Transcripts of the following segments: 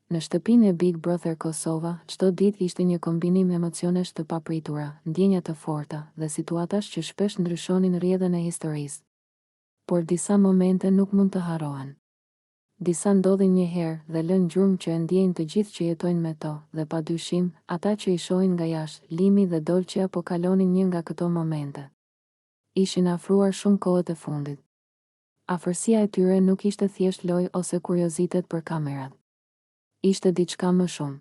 Në shtëpinë e Big Brother Kosova, çdo ditë ishte një kombinim emocionesh të papritura, ndjenja të forta dhe situatash që shpesh ndryshonin rrjedhën e historisë. Por disa momente nuk mund të harrohen. Disa ndodhin një herë dhe lënë gjurmë që e ndjejnë të gjithë që jetojnë me to, dhe padyshim, ata që i shohin nga jashtë, Limi dhe Dolçea po kalonin një nga këto momente. Ishin afruar shumë kohët e fundit. Afërsia e tyre nuk ishte thjesht lojë ose kuriozitet për kamerat. Ishte diçka më shumë.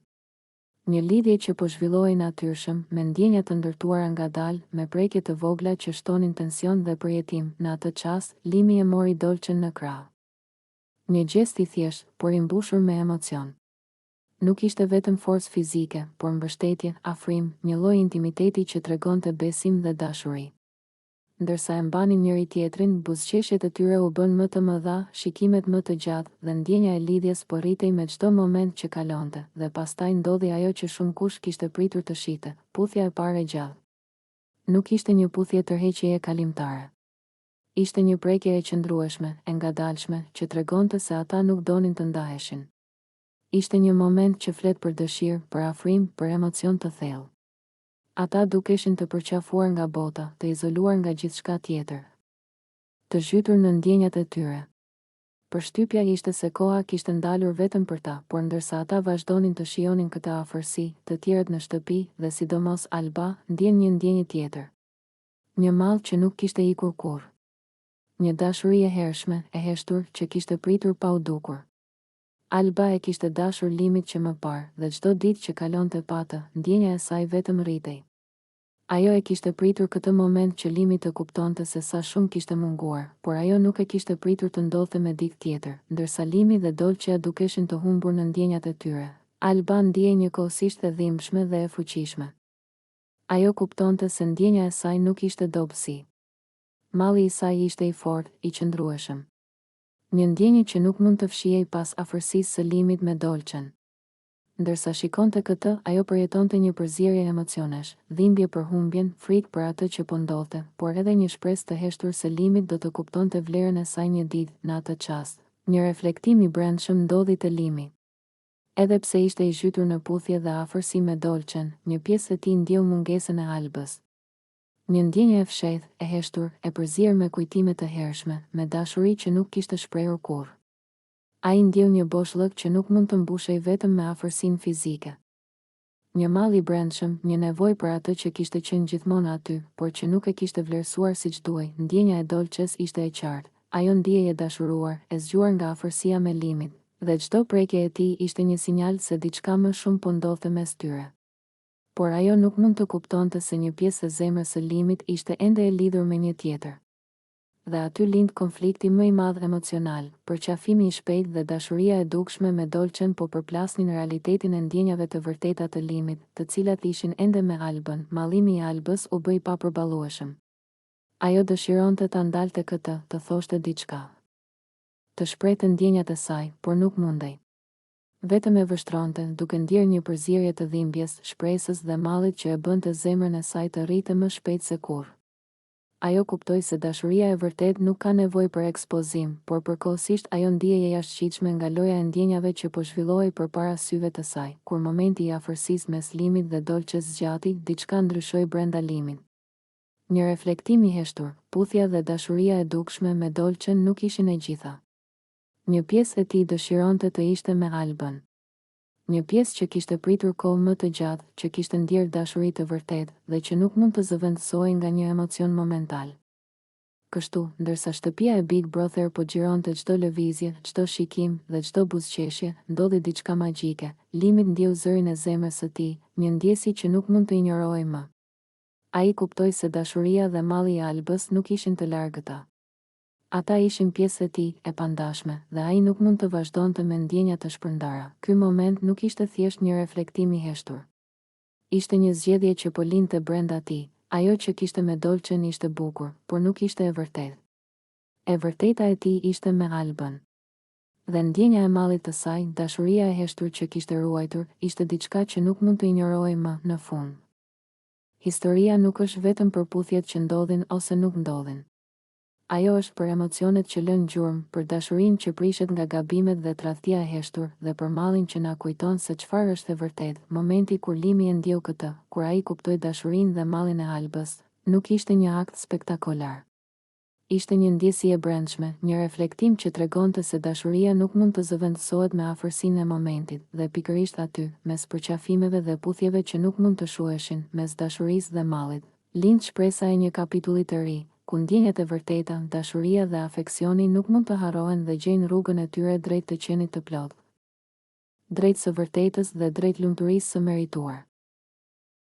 Një lidhje që po zhvillohej natyrshëm, me ndjenja të ndërtuara ngadalë, me prekje të vogla që shtonin tension dhe përjetim. Në atë çast, Limi e mori Dolçen në krah. Një gjest i thjesht, por i mbushur me emocion. Nuk ishte vetëm forcë fizike, por mbështetje, afrim, një lloj intimiteti që tregonte besim dhe dashuri. Ndërsa e mbanin njëri tjetrin, buzëqeshjet e tyre u bën më të mëdha, shikimet më të gjatë dhe ndjenja e lidhjes po rritej me çdo moment që kalonte, dhe pastaj ndodhi ajo që shumë kush kishte pritur të shite, puthja e parë e gjallë. Nuk ishte një puthje tërheqjeje kalimtare. Ishte një prekje e qëndrueshme, e ngadalshme, që tregonte se ata nuk donin të ndaheshin. Ishte një moment që flet për dëshirë, për afrim, për emocion të thellë. Ata dukeshin të përqafuar nga bota, të izoluar nga gjithçka tjetër. Të zhytur në ndjenjat e tyre. Përshtypja ishte se koha kishte ndalur vetëm për ta, por ndërsa ata vazhdonin të shijonin këtë afërsi, të tjerët në shtëpi dhe sidomos Alba, ndjen një ndjenjë tjetër. Një mall që nuk kishte ikur kurrë. Një dashuri e hershme, e heshtur, që kishte pritur pa u dukur. Alba e kishte dashur Limit që më parë, dhe çdo ditë që kalonte pa të, ndjenja e saj vetëm rritej. Ajo e kishte pritur këtë moment që Limi të kuptonte se sa shumë kishte munguar, por ajo nuk e kishte pritur të ndodhte me dikë tjetër, ndërsa Limi dhe Dolçea dukeshin të humbur në ndjenjat e tyre. Alba ndjej njëkohësisht e dhimbshme dhe e fuqishme. Ajo kuptonte se ndjenja e saj nuk ishte dobësi. Malli i saj ishte i fortë, i qëndrueshëm. Një ndjenjë që nuk mund të fshihej pas afërsisë së Limit me Dolçen. Ndërsa shikonte këtë, ajo përjetonte një përzierje emocionesh, dhimbje për humbjen, frikë për atë që po ndodhte, por edhe një shpresë të heshtur se Limit do të kuptonte vlerën e saj një ditë. Në atë çast, një reflektim i brendshëm ndodhi te Limi. Edhe pse ishte i zhytur në puthje dhe afërsi me Dolçen, një pjesë e tij ndjeu mungesën e Albës. Një ndjenjë e fshehtë, e heshtur, e përzier me kujtime të hershme, me dashuri që nuk kishte shprehur kurrë. Ai ndjeu një boshllëk që nuk mund të mbushej vetëm me afërsinë fizike. Një mall i brendshëm, një nevojë për atë që kishte qenë gjithmonë aty, por që nuk e kishte vlerësuar siç duhej. Ndjenja e Dolçes ishte e qartë. Ajo ndjej e dashuruar, e zgjuar nga afërsia me Limin, dhe çdo prekje e tij ishte një sinjal se diçka më shumë po ndodhte mes tyre. Por ajo nuk mund të kuptonte se një pjesë e zemrës së Limit ishte ende e lidhur me një tjetër. Dhe aty lind konflikti më i madh emocional, përqafimi i shpejtë dhe dashuria e dukshme me Dolçen po përplasnin realitetin e ndjenjave të vërteta të Limit, të cilat ishin ende me Albën. Mallimi i Albës u bë i papërballueshëm. Ajo dëshironte ta ndalte këtë, të thoshte diçka, të shprehte ndjenjat e saj, por nuk mundej. Vetëm e vështronte, duke ndjerë një përzierje të dhimbjes, shpresës dhe mallit që e bënte zemrën e saj të rrite më shpejt se kurrë. Ajo kuptoi se dashuria e vërtet nuk ka nevojë për ekspozim, por përkohësisht ajo ndjej e jashtëqitshme nga loja e ndjenjave që po zhvillohej përpara syve të saj. Kur momenti i afërsisë mes Limit dhe Dolçes zgjati, diçka ndryshoi brenda Limit. Një reflektim i heshtur, puthja dhe dashuria e dukshme me Dolçen nuk ishin e gjitha. Një pjesë e tij dëshironte të ishte me Albën. Një pjesë që kishte pritur kohë më të gjatë, që kishte ndjerë dashuri të vërtetë dhe që nuk mund të zëvendësohej nga një emocion momental. Kështu, ndërsa shtëpia e Big Brother po xhironte çdo lëvizje, çdo shikim dhe çdo buzëqeshje, ndodhi diçka magjike. Limit ndjeu zërin e zemrës së tij, një ndjesi që nuk mund të injorohej më. Ai kuptoi se dashuria dhe malli i Albës nuk ishin të largëta. Ata ishin pjesë e tij, e pandashme, dhe ai nuk mund të vazhdonte me ndjenja të shpërndara. Ky moment nuk ishte thjesht një reflektim i heshtur. Ishte një zgjedhje që po lindte brenda tij. Ajo që kishte me Dolçen ishte bukur, por nuk ishte e vërtetë. E vërteta e tij ishte me Albën. Dhe ndjenja e mallit të saj, dashuria e heshtur që kishte ruajtur, ishte diçka që nuk mund të injorohej më. Në fund, historia nuk është vetëm për puthjet që ndodhin ose nuk ndodhin. Ajo është për emocionet që lënë gjurmë, për dashurinë që prishet nga gabimet dhe tradhtia e heshtur, dhe për mallin që na kujton se çfarë është e vërtetë. Momenti kur Limi e ndjeu këtë, kur ai kuptoi dashurinë dhe mallin e Albës, nuk ishte një akt spektakolar. Ishte një ndjesi e brendshme, një reflektim që tregonte se dashuria nuk mund të zëvendësohet me afërsinë e momentit, dhe pikërisht aty, mes përqafimeve dhe puthjeve që nuk mund të shuheshin, mes dashurisë dhe mallit, lind shpresa e një kapitulli të ri, ku ndjenjat e vërteta, dashuria dhe afeksioni nuk mund të harrohen dhe gjejnë rrugën e tyre drejt të qenit të plotë, drejt së vërtetës dhe drejt lumturisë së merituar.